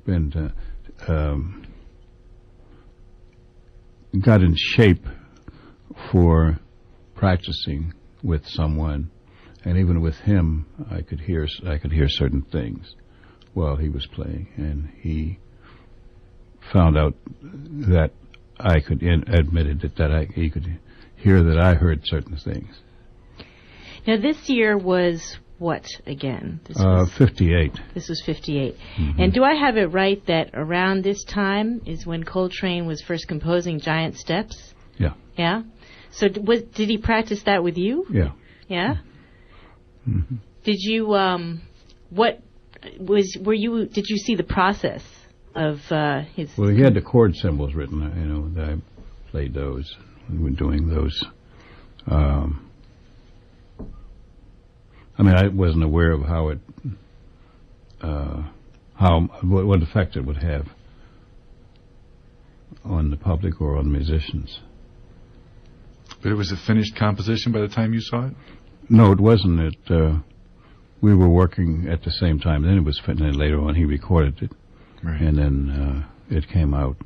been got in shape for practicing with someone, and even with him, I could hear certain things while he was playing, and he found out that I could admitted that he could hear that I heard certain things. Now, this year was what again? This was 58. This was 58. Mm-hmm. And do I have it right that around this time is when Coltrane was first composing Giant Steps? Yeah. Yeah? So did he practice that with you? Yeah. Yeah? Mm-hmm. Did you, did you see the process of his... Well, he had the chord symbols written, that I played those. We were doing those. I wasn't aware of how it, what effect it would have on the public or on the musicians. But it was a finished composition by the time you saw it? No, it wasn't. We were working at the same time. Then it was finished, and later on he recorded it. Right. And then it came out.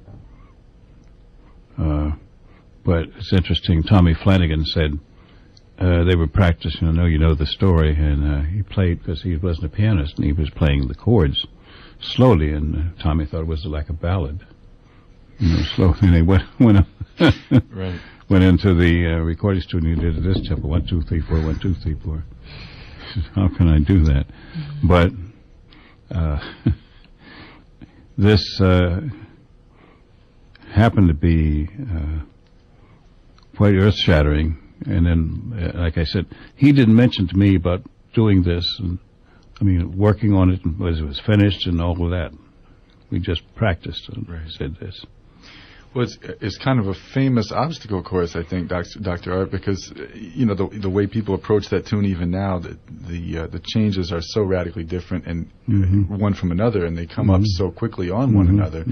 But it's interesting, Tommy Flanagan said they were practicing, I know you know the story, and he played, because he wasn't a pianist, and he was playing the chords slowly, and Tommy thought it was like a ballad. Slowly, and they went right. Went into the recording studio and did this tempo, 1, 2, 3, 4, 1, 2, 3, 4. How can I do that? But this happened to be quite earth-shattering. And then, like I said, he didn't mention to me about doing this. And, working on it as it was finished and all of that. We just practiced and said this. Well, it's kind of a famous obstacle course, I think, Dr. Art, because the way people approach that tune even now, the changes are so radically different and one from another, and they come up so quickly on one another.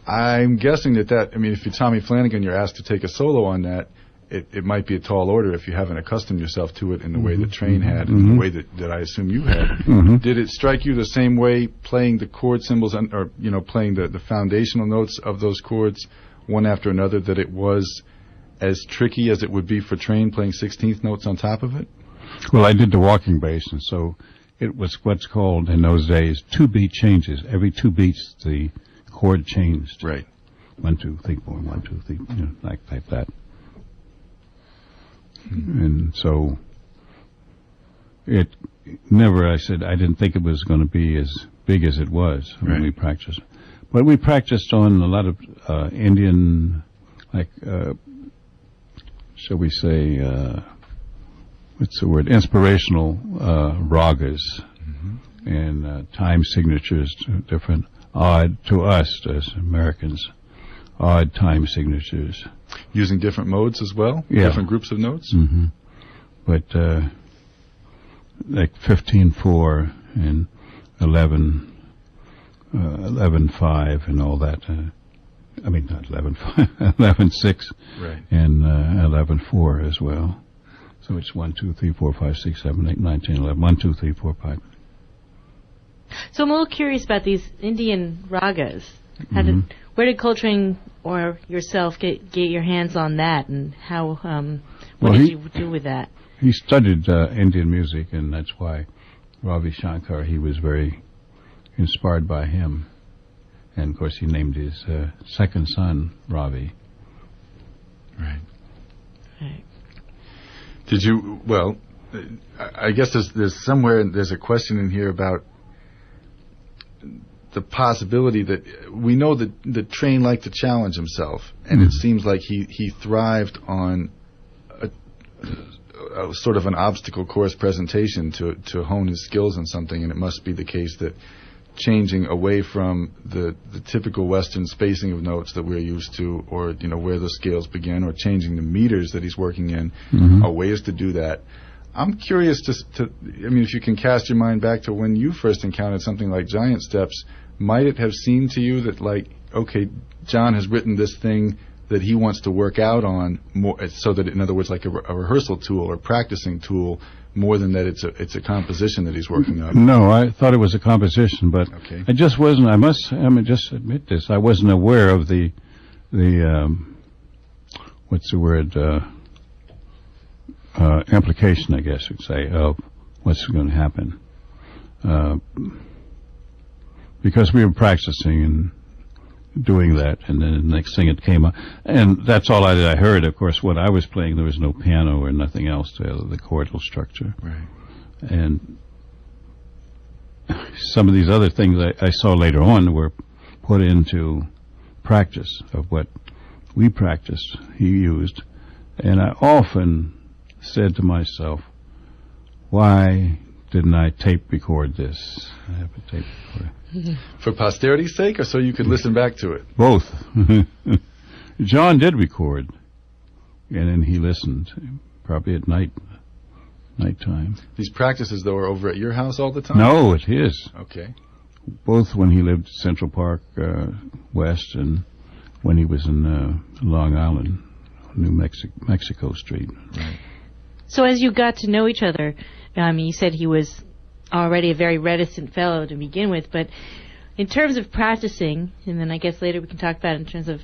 I'm guessing that if you're Tommy Flanagan, you're asked to take a solo on that. It might be a tall order if you haven't accustomed yourself to it in the way that Train had, and the way that I assume you had. Did it strike you the same way, playing the chord symbols, or playing the foundational notes of those chords one after another, that it was as tricky as it would be for Train playing 16th notes on top of it? Well, I did the walking bass, and so it was what's called in those days 2-beat changes. Every 2 beats, the chord changed. Right. 1, 2, 3, 4, 1, 2, 3, like that. And so it never, I said, I didn't think it was going to be as big as it was when we practiced. But we practiced on a lot of Indian, shall we say, what's the word, inspirational ragas and time signatures, different, odd to us as Americans, odd time signatures. Using different modes as well? Yeah. Different groups of notes? But like 15-4 and 11-5 and all that. Not 11-5, 11-6 and 11-4 as well. So it's 1, 2, 3, 4, 5, 6, 7, 8, 9, 10, 11. 1, 2, 3, 4, 5. So I'm a little curious about these Indian ragas. Where did Coltrane or yourself get your hands on that, and how? What did you do with that? He studied Indian music, and that's why Ravi Shankar. He was very inspired by him, and of course he named his second son Ravi. Right. Did you? Well, I guess there's a question in here about the possibility that we know that the Train liked to challenge himself, and it seems like he thrived on a sort of an obstacle course presentation to hone his skills on something, and it must be the case that changing away from the typical Western spacing of notes that we're used to, or where the scales begin, or changing the meters that he's working in, are ways to do that. I'm curious if you can cast your mind back to when you first encountered something like Giant Steps, might it have seemed to you that, okay, John has written this thing that he wants to work out on more, so that, in other words, like a rehearsal tool or practicing tool, more than that it's a composition that he's working on? No, I thought it was a composition, but Okay. I just wasn't. I mean, just admit this. I wasn't aware of the what's the word? Implication, I guess you'd say, of what's going to happen. Because we were practicing and doing that, and then the next thing it came up, and that's all I heard. Of course, what I was playing, there was no piano or nothing else to the chordal structure. Right. And some of these other things I saw later on were put into practice of what we practiced, he used. And I often said to myself, why didn't I tape record this? I have a tape recorder. For posterity's sake, or so you could listen back to it? Both. John did record, and then he listened, probably at nighttime. These practices, though, are over at your house all the time? No, it is. Okay. Both when he lived Central Park West and when he was in Long Island, Mexico Street. Right. So as you got to know each other, you said he was already a very reticent fellow to begin with, but in terms of practicing, and then I guess later we can talk about it in terms of,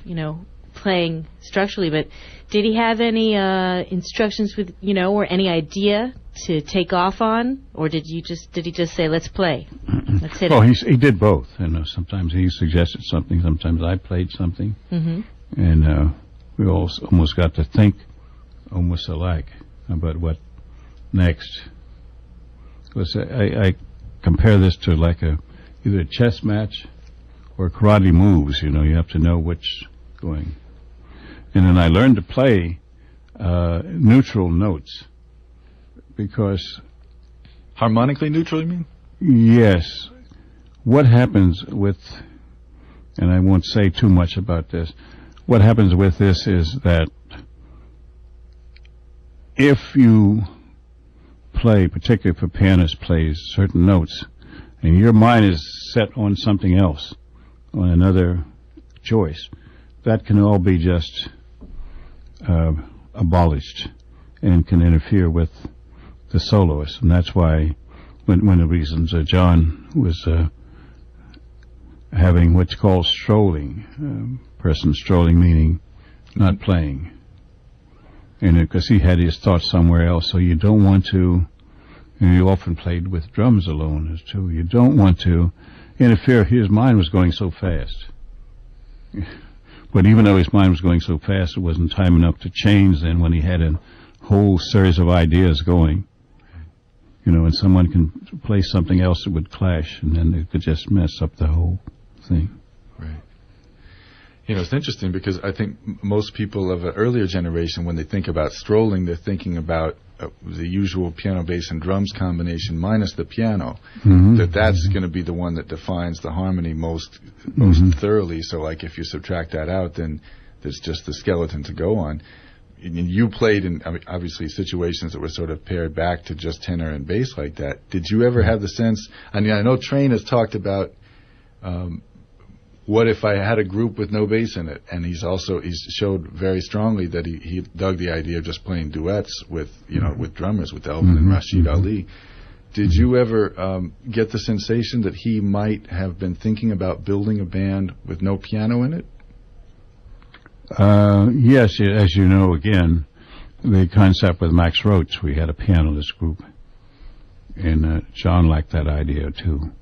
playing structurally, but did he have any instructions with, or any idea to take off on, or did he just say, let's play? Let's hit well, it. he did both. Sometimes he suggested something, sometimes I played something. Mm-hmm. And we almost got to think almost alike about what next. Because I compare this to like either a chess match or karate moves. You have to know which going. And then I learned to play neutral notes because... Harmonically neutral, you mean? Yes. What happens with, and I won't say too much about this, what happens with this is that if you play, particularly if a pianist plays certain notes, and your mind is set on something else, on another choice, that can all be just abolished and can interfere with the soloist. And that's why one of the reasons John was having what's called strolling, person strolling meaning not playing. And because he had his thoughts somewhere else, so you don't want to, and he often played with drums alone as too, you don't want to interfere. His mind was going so fast. But even though his mind was going so fast, it wasn't time enough to change then when he had a whole series of ideas going. And someone can play something else that would clash, and then it could just mess up the whole thing. Right. It's interesting because I think most people of an earlier generation, when they think about strolling, they're thinking about the usual piano, bass, and drums combination minus the piano. Mm-hmm. That's going to be the one that defines the harmony most thoroughly. So, like, if you subtract that out, then there's just the skeleton to go on. And you played in, obviously, situations that were sort of pared back to just tenor and bass like that. Did you ever have the sense, I know Train has talked about what if I had a group with no bass in it? And he's showed very strongly that he dug the idea of just playing duets with, with drummers, with Elvin and Rashid Ali. Did you ever get the sensation that he might have been thinking about building a band with no piano in it? Yes, as you know, again, the concept with Max Roach, we had a pianist group, and John liked that idea too.